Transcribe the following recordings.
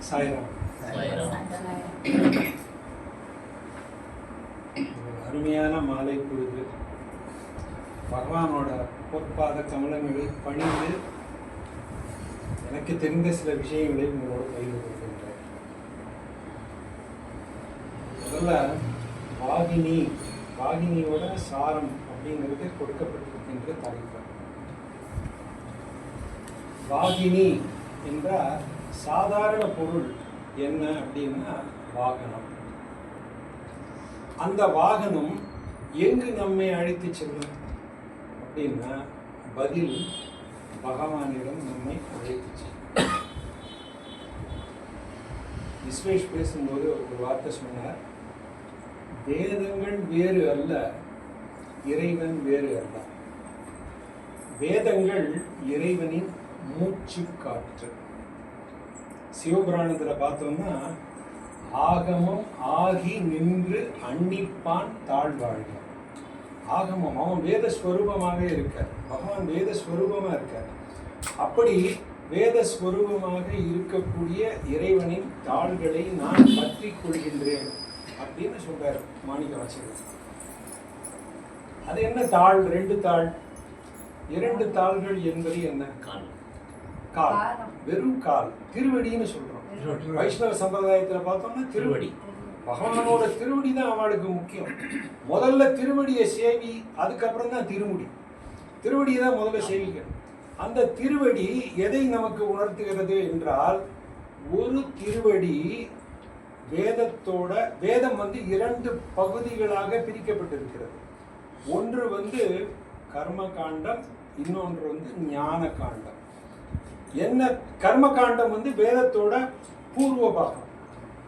சாய்ராம். அருமையான மாலை பொழுது பகவானோட பொற்பாத கமலங்களை பணிந்து எனக்கு தெரிந்த சில விஷயங்களை உங்களோடு பகிர்ந்து கொள்கின்றேன். முதல்ல வாகினியோட சாரம் அப்படிங்கிறது கொடுக்கப்பட்டிருக்கின்ற தலைப்பு. வாகினி என்றால் சாதாரண பொருள் என்ன அப்படின்னா வாகனம். அந்த வாகனம் எங்கு நம்மை அழைத்து செல்லும் அப்படின்னா பதில் பகவானிடம் நம்மை அழைத்து செல்லும். விஸ்வேஷ் பேசும்போது ஒரு வார்த்தை சொன்னார், வேதங்கள் வேறு அல்ல, இறைவன் வேறு அல்ல. வேதங்கள் இறைவனின் மூச்சு காற்று. சிவபுராணத்தில் பார்த்தோம்னா ஆகமம் ஆகி நின்று அன்னிப்பான் தாழ்வாழ்க. ஆகமம் அவன் வேதஸ்வரூபமாகவே இருக்கார், பகவான் வேதஸ்வரூபமாக இருக்கார். அப்படி வேதஸ்வரூபமாக இருக்கக்கூடிய இறைவனின் தாள்களை நான் பற்றி கொள்கின்றேன் அப்படின்னு சொல்றார் மாணிக்க வாசகர். அது என்ன தாள்? ரெண்டு தாள். இரண்டு தாள்கள் என்பது என்ன? கால், வெறும் கால், திருவடின்னு சொல்றோம். வைஷ்ணவ சம்பிரதாயத்துல பார்த்தோம்னா திருவடி, பகவானோட திருவடி தான் அவளுக்கு முக்கியம். முதல்ல திருவடியை சேவி, அதுக்கப்புறம் தான் திருமுடி. திருவடியை தான் முதல்ல சேவிக்கணும். அந்த திருவடி எதை நமக்கு உணர்த்துகிறது என்றால், ஒரு திருவடி வேதத்தோட, வேதம் இரண்டு பகுதிகளாக பிரிக்கப்பட்டிருக்கிறது. ஒன்று கர்ம காண்டம், இன்னொன்று ஞான காண்டம். என்ன கர்ம காண்டம் வேதத்தோட பூர்வ பாகம்,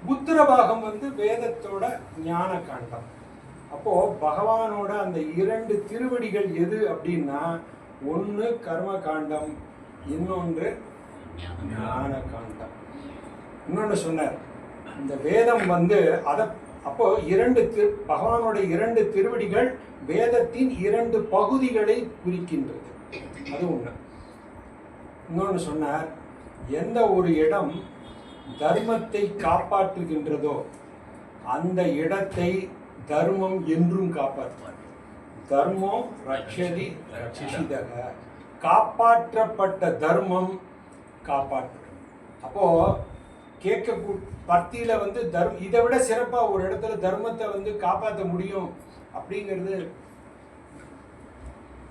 புத்திர பாகம் வேதத்தோட ஞான காண்டம். அப்போ பகவானோட அந்த இரண்டு திருவடிகள் எது அப்படின்னா, ஒன்று கர்ம காண்டம், இன்னொன்று ஞான காண்டம். இன்னொன்று சொன்னார், இந்த வேதம் அதை அப்போ பகவானோட இரண்டு திருவடிகள் வேதத்தின் இரண்டு பகுதிகளை குறிக்கின்றது. அது ஒன்று. இன்னொன்று சொன்னார், எந்த ஒரு இடம் தர்மத்தை காப்பாற்றுகின்றதோ அந்த இடத்தை தர்மம் என்றும் காப்பாற்றுவார். தர்மம் ரக்ஷதி ரக்ஷிதக, காப்பாற்றப்பட்ட தர்மம் காப்பாற்றும். அப்போ கேட்க பக்தியில இதை விட சிறப்பா ஒரு இடத்துல தர்மத்தை காப்பாற்ற முடியும் அப்படிங்கிறது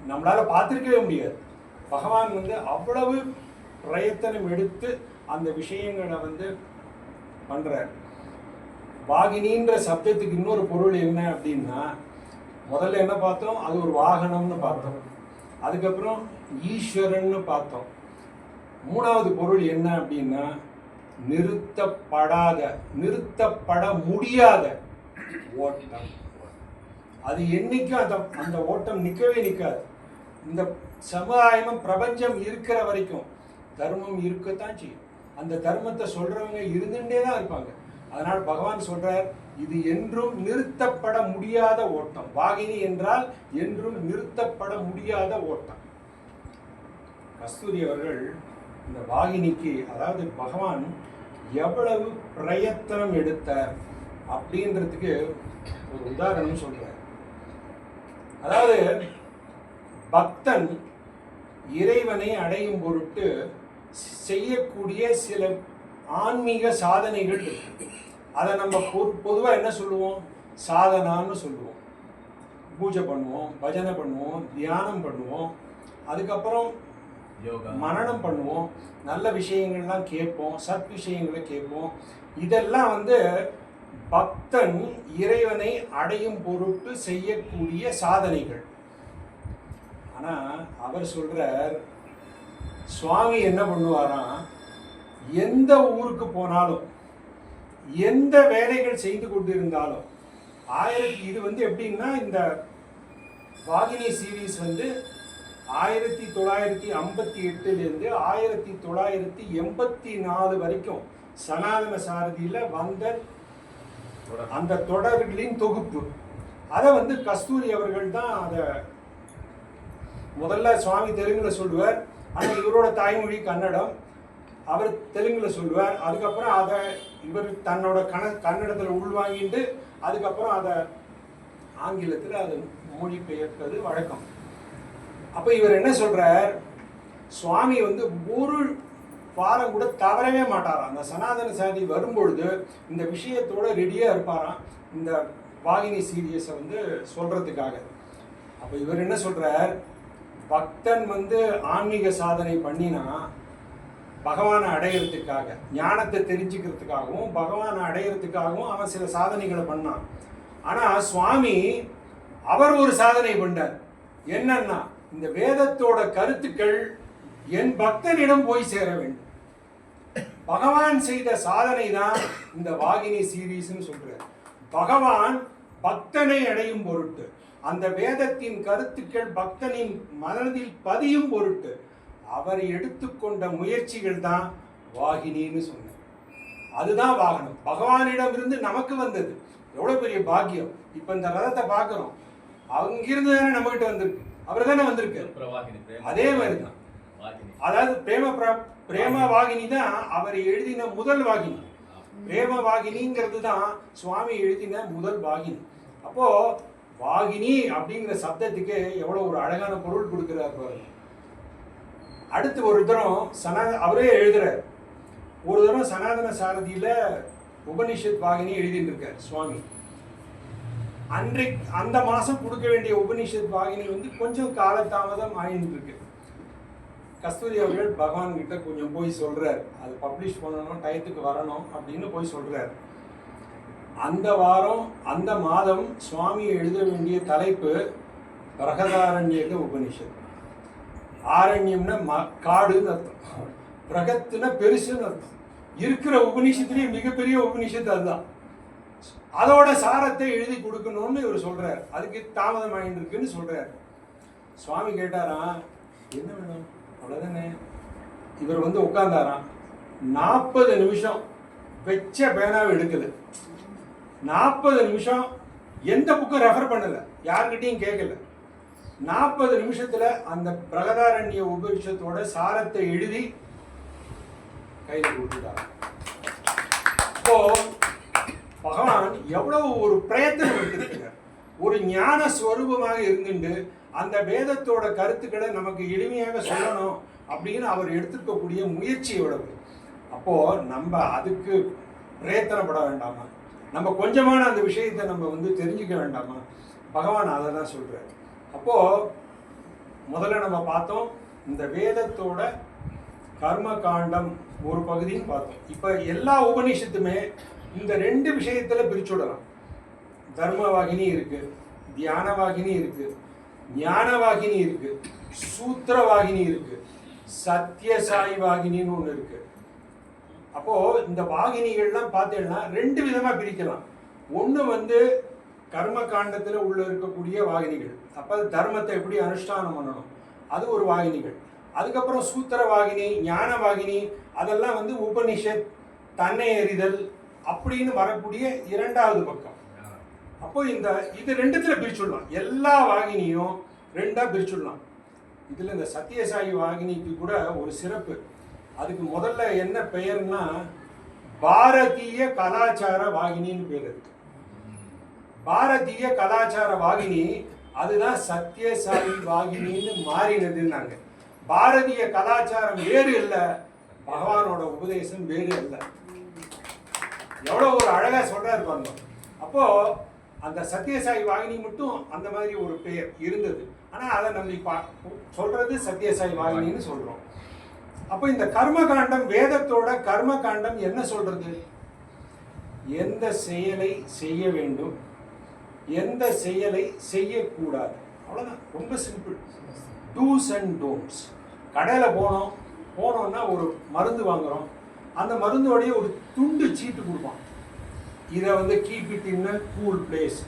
நம்மளால பார்த்திருக்கவே முடியாது. பகவான் அவ்வளவு பிரயத்தனம் எடுத்து அந்த விஷயங்களை பண்றார். வாகினின்ற சப்தத்துக்கு இன்னொரு பொருள் என்ன அப்படின்னா, முதல்ல என்ன பார்த்தோம்? அது ஒரு வாகனம்னு பார்த்தோம். அதுக்கப்புறம் ஈஸ்வரன்னு பார்த்தோம். மூணாவது பொருள் என்ன அப்படின்னா, நிறுத்தப்பட முடியாத ஓட்டம். அது என்னைக்கும் அந்த ஓட்டம் நிற்கவே நிற்காது. இந்த சமுதாயம் பிரபஞ்சம் இருக்கிற வரைக்கும் தர்மம் இருக்கத்தான் செய்யும். அந்த தர்மத்தை சொல்றவங்க இருந்துட்டே தான் இருப்பாங்க. அதனால பகவான் சொல்றார், இது என்றும் நிறுத்தப்பட முடியாத ஓட்டம். வாகினி என்றால் என்றும் நிறுத்தப்பட முடியாத ஓட்டம். கஸ்தூரி அவர்கள் இந்த வாகினிக்கு, அதாவது பகவான் எவ்வளவு பிரயத்தனம் எடுத்தார் அப்படின்றதுக்கு ஒரு உதாரணம் சொல்றார். அதாவது பக்தன் இறைவனை அடையும் பொருட்டு செய்யக்கூடிய சில ஆன்மீக சாதனைகள் இருக்கு. அதை நம்ம பொதுவாக என்ன சொல்லுவோம்? சாதனான்னு சொல்லுவோம். பூஜை பண்ணுவோம், பஜனை பண்ணுவோம், தியானம் பண்ணுவோம், அதுக்கப்புறம் மனனம் பண்ணுவோம், நல்ல விஷயங்கள்லாம் கேட்போம், சத் விஷயங்களை கேட்போம். இதெல்லாம் பக்தன் இறைவனை அடையும் பொருட்டு செய்யக்கூடிய சாதனைகள். ஆனா அவர் சொல்றார், சுவாமி என்ன பண்ணுவாராம், எந்த ஊருக்கு போனாலும், எந்த வேலைகள் செய்து கொண்டிருந்தாலும், இது எப்படின்னா, இந்த வாகினி சீரீஸ் 1958 1984 வரைக்கும் சனாதன சாரதியில வந்த அந்த தொடர்களின் தொகுப்பு. அதை கஸ்தூரி அவர்கள் தான் அதை முதல்ல சுவாமி தெலுங்குல சொல்லுவார். ஆனால் இவரோட தாய்மொழி கன்னடம். அவர் தெலுங்குல சொல்லுவார். அதுக்கப்புறம் அதை இவர் தன்னோட கன்னடத்தில் உள்வாங்கிட்டு அதுக்கப்புறம் அதை ஆங்கிலத்தில் அதை மொழிபெயர்ப்பது வழக்கம். அப்போ இவர் என்ன சொல்றார், சுவாமி வந்து ஒரு வாரம் கூட தவறவே மாட்டாராம். அந்த சனாதன சாதி வரும்பொழுது இந்த விஷயத்தோட ரெடியாக இருப்பாராம் இந்த வாகினி சீரியஸை வந்து சொல்றதுக்காக. அப்போ இவர் என்ன சொல்றார், பக்தன் வந்து ஆன்மீக சாதனை பண்ணினா பகவானை அடையிறதுக்காக, ஞானத்தை தெரிஞ்சுக்கிறதுக்காகவும் பகவானை அடையிறதுக்காகவும் அவன் சில சாதனைகளை பண்ணான். ஆனால் சுவாமி அவர் ஒரு சாதனை பண்ணார். என்னன்னா, இந்த வேதத்தோட கருத்துக்கள் என் பக்தனிடம் போய் சேர வேண்டும். பகவான் செய்த சாதனை தான் இந்த வாகினி சீரீஸ்னு சொல்றார். பகவான் பக்தனை அடையும் பொருட்டு, அந்த வேதத்தின் கருத்துக்கள் பக்தனின் மனதில் பதியும் பொருட்டு அவர் எடுத்துக்கொண்ட முயற்சிகள் தான் வாகினின்னு சொன்னார். அதுதான் வாகனம், பகவானிடம் இருந்து நமக்கு வந்தது. எவ்வளவு பெரிய பாக்கியம். இப்ப இந்த ரதத்தை பார்க்கிறோம், அங்கிருந்து தானே நம்ம கிட்ட வந்திருக்கு, அவர் தானே வந்திருக்கு. அதே மாதிரி தான், அதாவது பிரேம வாகினி தான் அவர் எழுதின முதல் வாகினி. பிரேம வாகினிங்கிறது தான் சுவாமி எழுதின முதல் வாகினி. அப்போ வாகினி அப்படிங்கிற சப்தத்துக்கு எவ்வளவு ஒரு அழகான பொருள் கொடுக்கிறார் பாருங்க. அடுத்து ஒரு தரம் அவரே எழுதுறார். ஒரு தரம் சனாதன சாரதியில உபனிஷத் வாகினி எழுதிட்டு இருக்கார் சுவாமி. அன்றைக்கு அந்த மாசம் கொடுக்க வேண்டிய உபனிஷத் வாகினி வந்து கொஞ்சம் காலதாமதம் ஆயிட்டு இருக்கு. கஸ்தூரி அவர்கள் பகவான் கிட்ட கொஞ்சம் போய் சொல்றார், அது பப்ளிஷ் பண்ணணும், டயத்துக்கு வரணும் அப்படின்னு போய் சொல்றார். அந்த வாரம் அந்த மாதம் சுவாமி எழுத வேண்டிய தலைப்பு பிரகதாரண்யக உபனிஷத். ஆரண்யம்னா காடுன்னு அர்த்தம், பிரகத்துனா பெருசுன்னு அர்த்தம். இருக்கிற உபனிஷத்துலேயே மிகப்பெரிய உபனிஷத்து அதுதான். அதோட சாரத்தை எழுதி கொடுக்கணும்னு இவர் சொல்றார். அதுக்கு தாமதம் ஆகிட்டு இருக்குன்னு சொல்றார். சுவாமி கேட்டாராம், என்ன வேணும், அவ்வளோதானே. இவர் வந்து உட்கார்ந்தாராம். 40 நிமிஷம் வெச்ச பேனாவை எடுக்கல. 40 நிமிஷம் எந்த புக்கும் ரெஃபர் பண்ணல, யார்கிட்டையும் கேட்கல. 40 நிமிஷத்துல அந்த பிரகதாரண்ய உபனிஷத்தோட சாரத்தை எழுதி கையில் கொடுத்துட்டார். இப்போ பகவான் எவ்வளவு ஒரு பிரயத்தனம் எடுத்திருக்கிறார். ஒரு ஞான ஸ்வரூபமாக இருந்துட்டு அந்த வேதத்தோட கருத்துக்களை நமக்கு எளிமையாக சொல்லணும் அப்படின்னு அவர் எடுத்துக்கக்கூடிய முயற்சி எவ்வளவு. அப்போ நம்ம அதுக்கு பிரயத்தனப்பட வேண்டாமா? நம்ம கொஞ்சமான அந்த விஷயத்தை நம்ம வந்து தெரிஞ்சுக்க வேண்டாமா? பகவான் அதை தான் சொல்றார். அப்போ முதல்ல நம்ம பார்த்தோம் இந்த வேதத்தோட கர்ம காண்டம் ஒரு பகுதின்னு பார்த்தோம். இப்ப எல்லா உபநிஷத்துமே இந்த 2 விஷயத்துல பிரிச்சுடலாம். தர்மவாகினி இருக்கு, தியானவாகினி இருக்கு, ஞானவாகினி இருக்கு, சூத்திரவாகினி இருக்கு, சத்யசாயி வாகினின்னு ஒண்ணு இருக்கு. அப்போ இந்த வாகினிகள்லாம் பார்த்தீங்கன்னா 2 விதமா பிரிக்கலாம். ஒண்ணு வந்து கர்ம காண்டத்துல உள்ள இருக்கக்கூடிய வாகினிகள், அப்ப தர்மத்தை எப்படி அனுஷ்டானம் பண்ணணும் அது ஒரு வாகினிகள். அதுக்கப்புறம் சூத்திர வாகினி, ஞான வாகினி, அதெல்லாம் வந்து உபனிஷத், தன்னை எறிதல் அப்படின்னு வரக்கூடிய 2வது பக்கம். அப்போ இது 2த்துல பிரிச்சுடலாம். எல்லா வாகினியும் 2ஆ பிரிச்சுடலாம். இதுல இந்த சத்யசாயி வாகினிக்கு கூட ஒரு சிறப்பு. அதுக்கு முதல்ல என்ன பெயர்னா பாரதிய கலாச்சார வாகினின்னு பேர் இருக்கு. பாரதிய கலாச்சார வாகினி அதுதான் சத்யசாயி வாகினின்னு மாறினதுன்னாங்க. பாரதிய கலாச்சாரம் வேறு இல்லை, பகவானோட உபதேசம் வேறு இல்லை. எவ்வளவு ஒரு அழகா சொல்றாரு பாருங்க. அப்போ அந்த சத்யசாயி வாகினி மட்டும் அந்த மாதிரி ஒரு பெயர் இருந்தது. ஆனா அதை நம்ம சொல்றது சத்யசாயி வாகினின்னு சொல்றோம். அப்போ இந்த கர்மகாண்டம், வேதத்தோட கர்மகாண்டம் என்ன சொல்றது? எந்த செயலை செய்ய வேண்டும், எந்த செயலை செய்யக்கூடாது, அவ்வளவுதான். ரொம்ப சிம்பிள். Two's and don'ts. கடையில் போனோம்னா ஒரு மருந்து வாங்குறோம், அந்த மருந்தோடைய ஒரு துண்டு சீட்டு கொடுப்பான். இதை வந்து keep it in a cool place,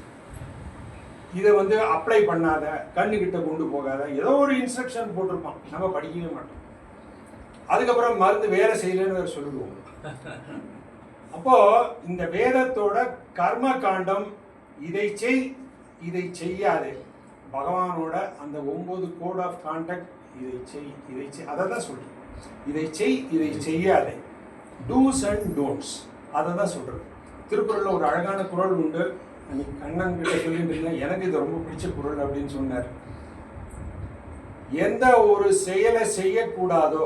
இதை வந்து அப்ளை பண்ணாத, கண்ணுக்கிட்ட கொண்டு போகாத, ஏதோ ஒரு இன்ஸ்ட்ரக்ஷன் போட்டிருப்பான். நம்ம படிக்கவே மாட்டோம். அதுக்கப்புறம் மருந்து வேலை செய்யலன்னு சொல்லுவோம். அப்போ இந்த வேதத்தோட கர்ம காண்டம் இதை செய், இதை செய்யாதே, பகவானோட அந்த 9 கோட் ஆஃப் கான்டக்ட், இதை செய், அதை தான் சொல்றேன். இதை செய், இதை செய்யாதே, டூஸ் அண்ட் டோன்ட்ஸ், அதை தான் சொல்கிறது. திருக்குறளில் ஒரு அழகான குறள் உண்டு. அன்னைக்கு கண்ணன் கிட்ட சொல்லிட்டு இருந்தேன், எனக்கு இது ரொம்ப பிடிச்ச குறள் அப்படின்னு சொன்னார். எந்த ஒரு செயலை செய்யக்கூடாதோ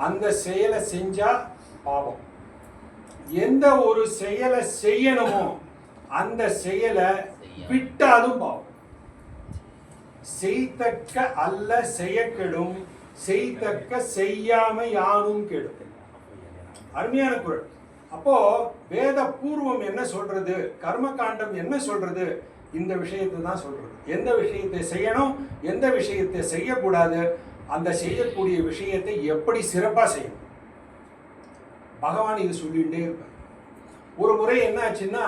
அந்த செயலை செஞ்சா பாவம், எந்த ஒரு செயலை செய்யணுமோ அந்த செயலை விட்டாலும் பாவம். செய்தக்க அல்ல செய்யக்கெடும், செய்தக்க செய்யாம யானும் கெடும். அருமையான குறள். அப்போ வேத பூர்வம் என்ன சொல்றது, கர்மகாண்டம் என்ன சொல்றது, இந்த விஷயத்தை தான் சொல்றது. எந்த விஷயத்தை செய்யணும், எந்த விஷயத்தை செய்யக்கூடாது, அந்த செய்யக்கூடிய விஷயத்தை எப்படி சிறப்பா செய்யணும், பகவான் இது சொல்லிகிட்டே இருப்பார். ஒரு முறை என்ன ஆச்சுன்னா,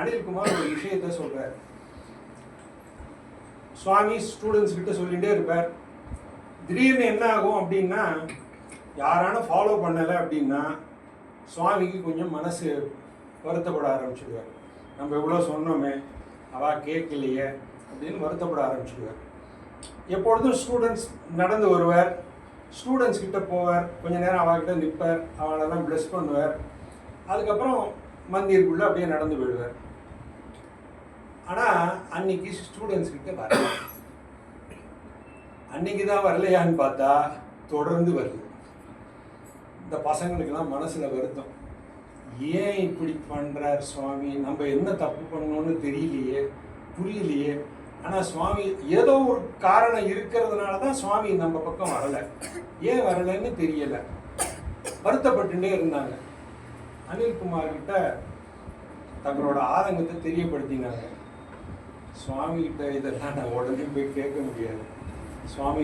அனில்குமார் ஒரு விஷயத்தை சொல்றார். சுவாமி ஸ்டூடெண்ட்ஸ் கிட்ட சொல்லிகிட்டே இருப்பார். திடீர்னு என்ன ஆகும் அப்படின்னா, யாரான ஃபாலோ பண்ணலை அப்படின்னா சுவாமிக்கு கொஞ்சம் மனசு வருத்தப்பட ஆரம்பிச்சுடுவார். நம்ம எவ்வளோ சொன்னோமே அவள் கேட்கலையே அப்படின்னு வருத்தப்பட ஆரம்பிச்சுடுவார். எப்பொழுதும் ஸ்டூடெண்ட்ஸ் நடந்து வருவார், ஸ்டூடெண்ட்ஸ் கிட்ட போவார், கொஞ்ச நேரம் அவகிட்ட நிற்பார், அவளெல்லாம் ப்ளஸ் பண்ணுவார். அதுக்கப்புறம் மந்திருக்குள்ளே அப்படியே நடந்து போயிடுவார். ஆனால் அன்னைக்கு ஸ்டூடெண்ட்ஸ் கிட்ட வரல. அன்னைக்கு தான் வரலையான்னு பார்த்தா தொடர்ந்து வருது. இந்த பசங்களுக்கெல்லாம் மனசில் வருத்தம். ஏன் இப்படி பண்ணுறார் சுவாமி, நம்ம என்ன தப்பு பண்ணோன்னு தெரியலையே, புரியலையே. ஆனால் சுவாமி ஏதோ ஒரு காரணம் இருக்கிறதுனால தான் சுவாமி நம்ம பக்கம் வரலை, ஏன் வரலைன்னு தெரியலை, வருத்தப்பட்டுட்டே இருந்தாங்க. அனில்குமார் கிட்ட தங்களோட ஆதங்கத்தை தெரியப்படுத்தினாங்க. சுவாமி கிட்ட இதெல்லாம் நான் உடனே போய் கேட்க முடியாது, சுவாமி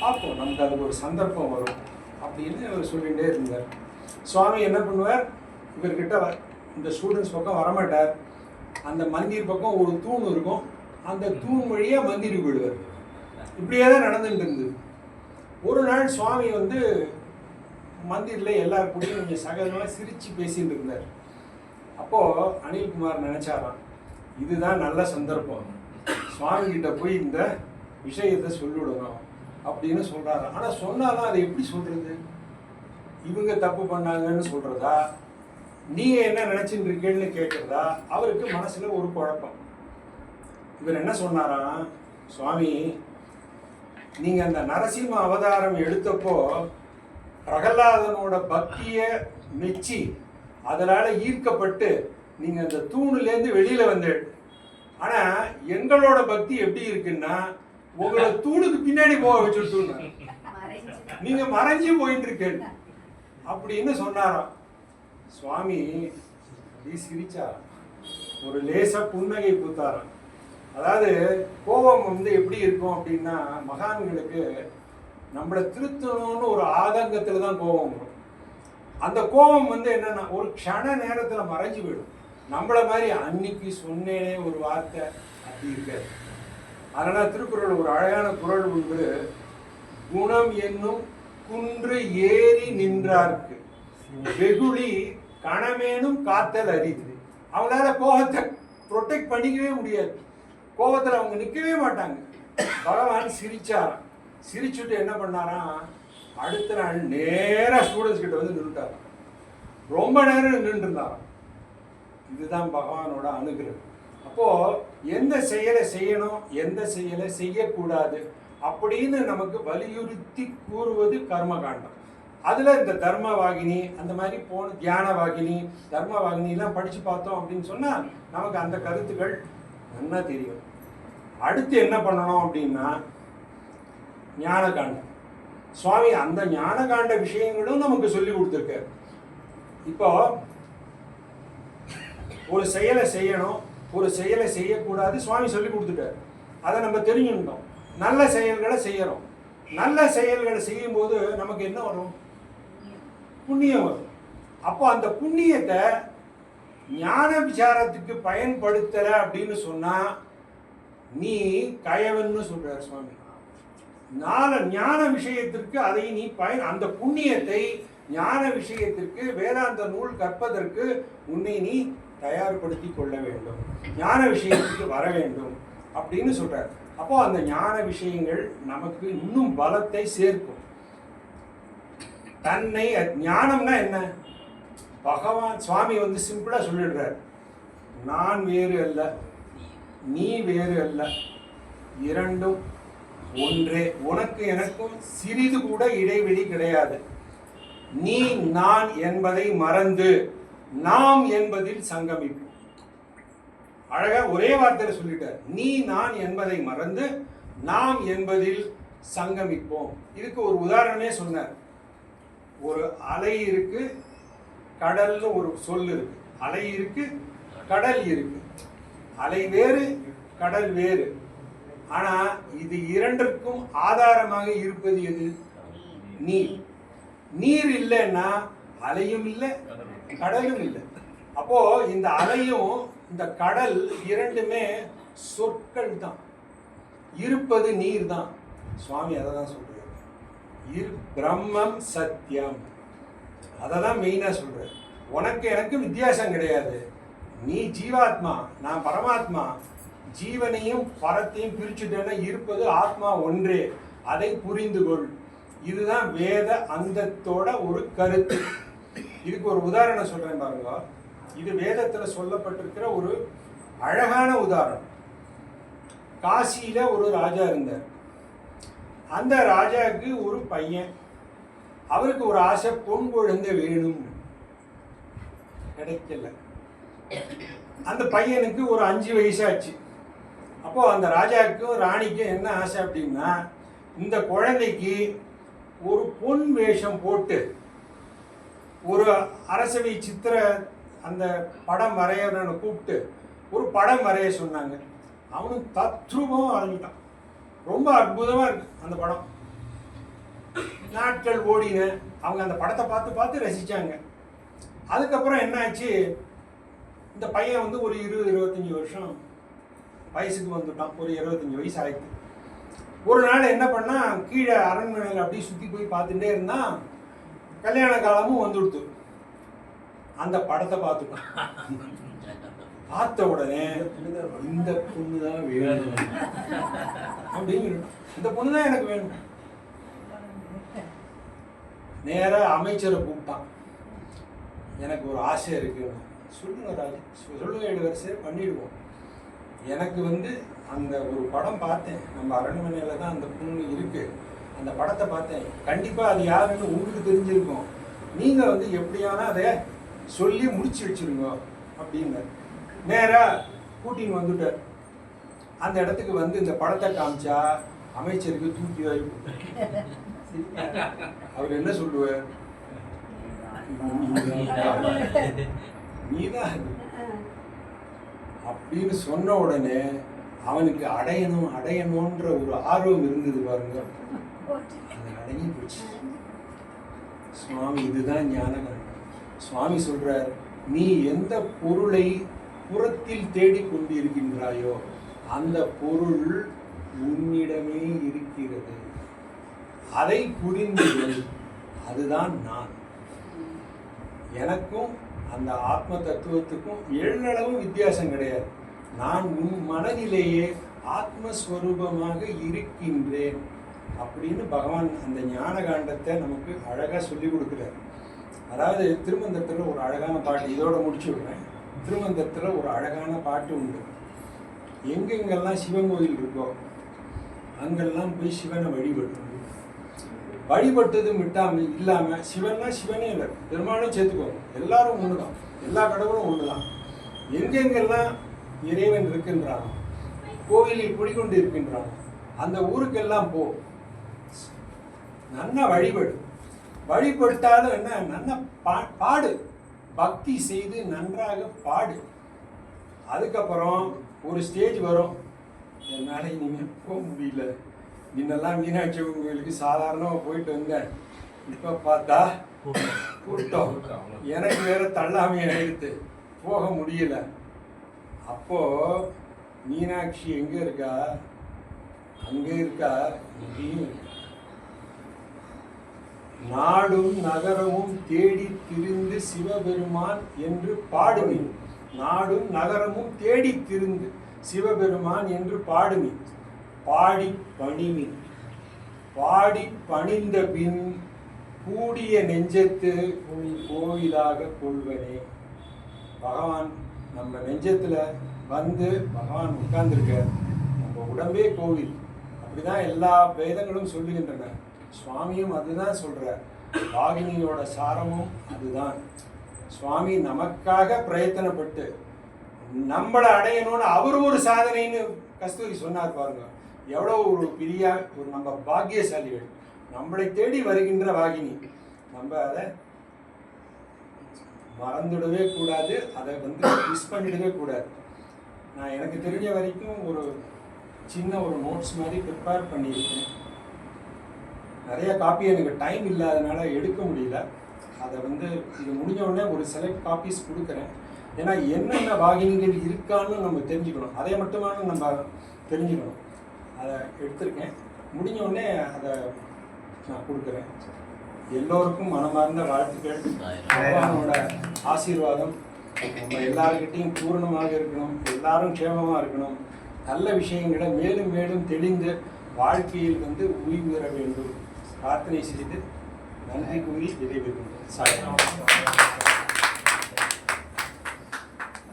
பார்ப்போம், நமக்கு அதுக்கு ஒரு சந்தர்ப்பம் வரும் அப்படின்னு அவர் சொல்லிகிட்டே இருந்தார். சுவாமி என்ன பண்ணுவார், இவர்கிட்ட இந்த ஸ்டூடெண்ட்ஸ் பக்கம் வரமாட்டார். அந்த மந்திர் பக்கம் ஒரு தூண் இருக்கும், அந்த தூண் வழியாக மந்திருக்கு போயிடுவார். இப்படியே தான் நடந்துட்டு இருந்தது. ஒரு நாள் சுவாமி மந்திரில் எல்லாருக்கூடையும் கொஞ்சம் சகஜமாக சிரித்து பேசிகிட்டு இருந்தார். அப்போது அனில்குமார் நினச்சாராம், இதுதான் நல்ல சந்தர்ப்பம், சுவாமி கிட்ட போய் இந்த விஷயத்தை சொல்லிவிடணும் அப்படின்னு சொல்கிறாராம். ஆனால் சொன்னாலும் அதை எப்படி சொல்கிறது, இவங்க தப்பு பண்ணாங்கன்னு சொல்கிறதா, நீங்கள் என்ன நினச்சின்னு இருக்கேன்னு கேட்குறதா, அவருக்கு மனசில் ஒரு குழப்பம். இவர் என்ன சொன்னாராம், சுவாமி நீங்கள் அந்த நரசிம்ம அவதாரம் எடுத்தப்போ பிரகலாதனோட பக்தியை மெச்சி அதனால் ஈர்க்கப்பட்டு நீங்கள் அந்த தூணுலேருந்து வெளியில் வந்தேன். ஆனால் எங்களோட பக்தி எப்படி இருக்குன்னா, உங்களை தூணுக்கு பின்னாடி போக வச்சுட்டு நீங்க மறைஞ்சு போயிட்டு இருக்கேன் அப்படின்னு சொன்னாராம். சுவாமி அப்படி சிரிச்சாராம், ஒரு லேசா புன்னகை பூத்தாராம். அதாவது கோபம் எப்படி இருக்கும் அப்படின்னா, மகான்களுக்கு நம்மளை திருத்தணும்னு ஒரு ஆதங்கத்துல தான் கோபம் வரும். அந்த கோபம் என்னன்னா ஒரு க்ஷண நேரத்துல மறைஞ்சு போயிடும். நம்மள மாதிரி அன்னைக்கு சொன்னேனே ஒரு வார்த்தை அப்படி இருக்காது. அதனால் திருக்குறள் ஒரு அழகான குறள் உண்டு, குணம் என்னும் குன்று ஏறி நின்றார்க்கு வெகுளி கணமேனும் காத்தல் அரிது. அவங்களால கோபத்தை ப்ரொடெக்ட் பண்ணிக்கவே முடியாது, கோபத்தில் அவங்க நிற்கவே மாட்டாங்க. பகவான் சிரிச்சாராம். சிரிச்சுட்டு என்ன பண்ணாராம், அடுத்த நாள் நேராக ஸ்டூடெண்ட்ஸ் கிட்ட நின்றுட்டாராம். ரொம்ப நேரம் நின்று இருந்தாராம். இதுதான் பகவானோட அனுகிரகம். அப்போது எந்த செயலை செய்யணும், எந்த செயலை செய்யக்கூடாது அப்படின்னு நமக்கு வலியுறுத்தி கூறுவது கர்மகாண்டம். அதில் இந்த தர்மவாகினி அந்த மாதிரி தியானவாகினி, தர்மவாகினிலாம் படித்து பார்த்தோம் அப்படின்னு சொன்னால் நமக்கு அந்த கருத்துக்கள் நல்லா தெரியும். அடுத்து என்ன பண்ணணும் அப்படின்னா ஞானகாண்டம். சுவாமி அந்த ஞானகாண்ட விஷயங்களும் நமக்கு சொல்லி கொடுத்துருக்காரு. இப்போ ஒரு செயலை செய்யணும், ஒரு செயலை செய்யக்கூடாது, சுவாமி சொல்லி கொடுத்துட்டார். அதை நம்ம தெரிஞ்சுட்டோம். நல்ல செயல்களை செய்யறோம். நல்ல செயல்களை செய்யும் போது நமக்கு என்ன வரும், புண்ணியம் வரும். அப்போ அந்த புண்ணியத்தை ஞான விசாரத்துக்கு பயன்படுத்தல அப்படின்னு சொன்னா நீ கயவன்னு சொல்றார் சுவாமி. ஞான விஷயத்திற்கு அதை நீ அந்த புண்ணியத்தை ஞான விஷயத்திற்கு வேதாந்த நூல் கற்பதற்கு உன்னை நீ தயார்படுத்தி கொள்ள வேண்டும், ஞான விஷயத்துக்கு வர வேண்டும் அப்படின்னு சொல்றார். அப்போ அந்த ஞான விஷயங்கள் நமக்கு இன்னும் பலத்தை சேர்க்கும். தன்னை ஞானம்னா என்ன? பகவான் சுவாமி வந்து சிம்பிளா சொல்லிடுறார், நான் வேறு அல்ல, நீ வேறு அல்ல, இரண்டும் ஒன்றே, உனக்கு எனக்கும் சிறிது கூட இடைவெளி கிடையாது. நீ நான் என்பதை மறந்து நாம் என்பதில் சங்கமிப்போம். அழகா ஒரே வார்த்தையில சொல்லிட்டார், நீ நான் என்பதை மறந்து நாம் என்பதில் சங்கமிப்போம். இதுக்கு ஒரு உதாரணமே சொன்னார். ஒரு அலை இருக்கு, கடல்னு ஒரு சொல் இருக்கு. அலை இருக்கு, கடல் இருக்கு. அலை வேறு, கடல் வேறு. ஆனா இது இரண்டிற்கும் ஆதாரமாக இருப்பது எது? நீர். நீர் இல்லைன்னா அலையும் இல்லை, கடலும் இல்லை. அப்போ இந்த அலையும் இந்த கடல் இரண்டுமே சொற்கள் தான், இருப்பது நீர் தான். சுவாமி அதை தான் சொல்றாரு, பிரம்மம் சத்தியம். அதை தான் மெயினா சொல்றாரு. உனக்கு எனக்கு வித்தியாசம் கிடையாது. நீ ஜீவாத்மா, நான் பரமாத்மா. ஜீவனையும் பரத்தையும் பிரிச்சுட்டேன்னா இருப்பது ஆத்மா ஒன்றே, அதை புரிந்து கொள். இதுதான் வேத அந்தத்தோட ஒரு கருத்து. இதுக்கு ஒரு உதாரணம் சொல்றேன் பாருங்க. இது வேதத்துல சொல்லப்பட்டிருக்கிற ஒரு அழகான உதாரணம். காசியில ஒரு ராஜா இருந்தார். அந்த ராஜாவுக்கு ஒரு பையன். அவருக்கு ஒரு ஆசை, பொன் குழந்தை வேணும், கிடைக்கல. அந்த பையனுக்கு ஒரு 5 வயசாச்சு. அப்போ அந்த ராஜாவுக்கும் ராணிக்கும் என்ன ஆசை அப்படின்னா, இந்த குழந்தைக்கு ஒரு பொன் வேஷம் போட்டு ஒரு அரசவை சித்திர அந்த படம் வரையறன்னு கூப்பிட்டு ஒரு படம் வரைய சொன்னாங்க. அவனும் தத்ரூபமாக வரைஞ்சிட்டான். ரொம்ப அற்புதமாக இருக்கு அந்த படம். நாட்கள் ஓடின. அவங்க அந்த படத்தை பார்த்து பார்த்து ரசித்தாங்க. அதுக்கப்புறம் என்ன ஆச்சு, இந்த பையன் வந்து ஒரு 20-25 வருஷம் வயசுக்கு வந்துட்டான். ஒரு 25 வயசு ஆயிடுச்சு. ஒரு நாள் என்ன பண்ணா, கீழே அரண்மனையில் அப்படியே சுற்றி போய் பார்த்துட்டே இருந்தான். கல்யாண காலமும் வந்துடுத்து. அந்த படத்தை பார்த்துட்டான். பார்த்த உடனே இந்த பொண்ணு தான் வேணும் அப்படின்னு, இந்த பொண்ணு தான் எனக்கு வேணும். நேராக அமைச்சரை கூப்பிட்டான். எனக்கு ஒரு ஆசை இருக்கு. சொல்லுங்க ராஜா, சொல்லுங்க, இளவரசே, பண்ணிடுவோம். எனக்கு வந்து அந்த ஒரு படம் பார்த்தேன், நம்ம அரண்மனையில் தான் அந்த பொண்ணு இருக்கு. அந்த படத்தை பார்த்தேன். கண்டிப்பாக அது யாருன்னு உங்களுக்கு தெரிஞ்சிருக்கும். நீங்கள் வந்து எப்படியானா அதை சொல்லி முடிச்சு வச்சிருங்க அப்படின்னு நேராக கூட்டின்னு வந்துட்டார். அந்த இடத்துக்கு வந்து இந்த படத்தை காமிச்சா அமைச்சருக்கு தூக்கி வாரி. அவர் என்ன சொல்லுவார், நீதான் அப்படின்னு சொன்ன உடனே அவனுக்கு அடையணும்ன்ற ஒரு ஆர்வம் இருந்தது பாருங்க. அது அடங்கி போச்சு. சுவாமி இதுதான் ஞானகண்டம். சுவாமி சொல்றார், நீ எந்த பொருளை புறத்தில் தேடிக் கொண்டிருக்கின்றாயோ அந்த பொருள் உன்னிடமே இருக்கிறது. அதை புரிந்து அதுதான் நான். எனக்கும் அந்த ஆத்ம தத்துவத்துக்கும் எள்ளளவும் வித்தியாசம் கிடையாது. நான் உன் மனதிலேயே ஆத்மஸ்வரூபமாக இருக்கின்றேன் அப்படின்னு பகவான் அந்த ஞான காண்டத்தை நமக்கு அழகாக சொல்லி கொடுக்குறார். அதாவது திருமந்திரத்தில் ஒரு அழகான பாட்டு, இதோட முடிச்சு விடுறேன். திருமந்திரத்தில் ஒரு அழகான பாட்டு உண்டு. எங்கெங்கெல்லாம் சிவன் கோயில் இருக்கோ அங்கெல்லாம் போய் சிவனை வழிபட்டதும் இல்லாமல் சிவன்னா சிவனே இல்லை, பெருமாளும் சேர்த்துக்கோங்க, எல்லாரும் ஒன்று தான், எல்லா கடவுளும் ஒன்று தான். எங்கெங்கெல்லாம் இறைவன் இருக்கின்றான், கோவிலில் குடிக்கொண்டு இருக்கின்றான், அந்த ஊருக்கெல்லாம் போ, நன்னா வழிபட்டாலும் என்ன, நன்னா பாடு, பக்தி செய்து நன்றாக பாடு. அதுக்கப்புறம் ஒரு ஸ்டேஜ் வரும், என்னால் இனிமேல் போக முடியல, முன்னெல்லாம் மீனாட்சி கோயிலுக்கு சாதாரணமாக போயிட்டு வந்தேன், இப்போ பார்த்தா கூட்டம், எனக்கு வேற தள்ளாமை ஆயிடுத்து, போக முடியல. அப்போ மீனாட்சி எங்க இருக்கா, அங்கே இருக்கா, இங்கேயும் இருக்கா. நாடும் நகரமும் தேடி திரிந்து சிவபெருமான் என்று பாடுமி. நாடும் நகரமும் தேடி திரிந்து சிவபெருமான் என்று பாடுமி. பாடி பணிமி. பாடி பணிந்த பின் கூடிய நெஞ்சத்து கோவிலாக கொள்வனே. பகவான் நம்ம நெஞ்சத்துல வந்து பகவான் உட்கார்ந்துருக்க. நம்ம உடம்பே கோவில். அப்படிதான் எல்லா வேதங்களும் சொல்லுகின்றன. சுவாமியும் அதுதான் சொல்றார். வாகினியோட சாரமும் அதுதான். சுவாமி நமக்காக பிரயத்தனப்பட்டு நம்மளை அடையணும்னு அவர் ஒரு சாதனைன்னு கஸ்தூரி சொன்னார் பாருங்க. எவ்வளோ ஒரு பெரிய ஒரு நம்ம பாக்கியசாலிகள். நம்மளை தேடி வருகின்ற வாகினி. நம்ம அதை மறந்துடவே கூடாது. அதை வந்து மிஸ் பண்ணிடவே கூடாது. நான் எனக்கு தெரிஞ்ச வரைக்கும் ஒரு சின்ன ஒரு நோட்ஸ் மாதிரி ப்ரிப்பேர் பண்ணியிருக்கேன். நிறைய காப்பி எனக்கு டைம் இல்லாதனால எடுக்க முடியல. அதை வந்து இது முடிஞ்ச உடனே ஒரு செலக்ட் காப்பீஸ் கொடுக்குறேன். ஏன்னா என்னென்ன வாகினிகள் இருக்கான்னு நம்ம தெரிஞ்சுக்கணும். அதை மட்டுமான நம்ம தெரிஞ்சுக்கணும். அதை எடுத்திருக்கேன். முடிஞ்ச உடனே அதை நான் கொடுக்குறேன். எல்லோருக்கும் மனமார்ந்த வாழ்த்துக்கள். பகவானோட ஆசீர்வாதம் நம்ம எல்லாருக்கிட்டையும் பூரணமாக இருக்கணும். எல்லாரும் க்ஷேமமாக இருக்கணும். நல்ல விஷயங்களை மேலும் மேலும் தெளிந்து வாழ்க்கையில் வந்து உயிர் பெற வேண்டும். பிரார்த்தனை செய்து நன்றி கூறி விடைபெறுகிறேன். சாய்.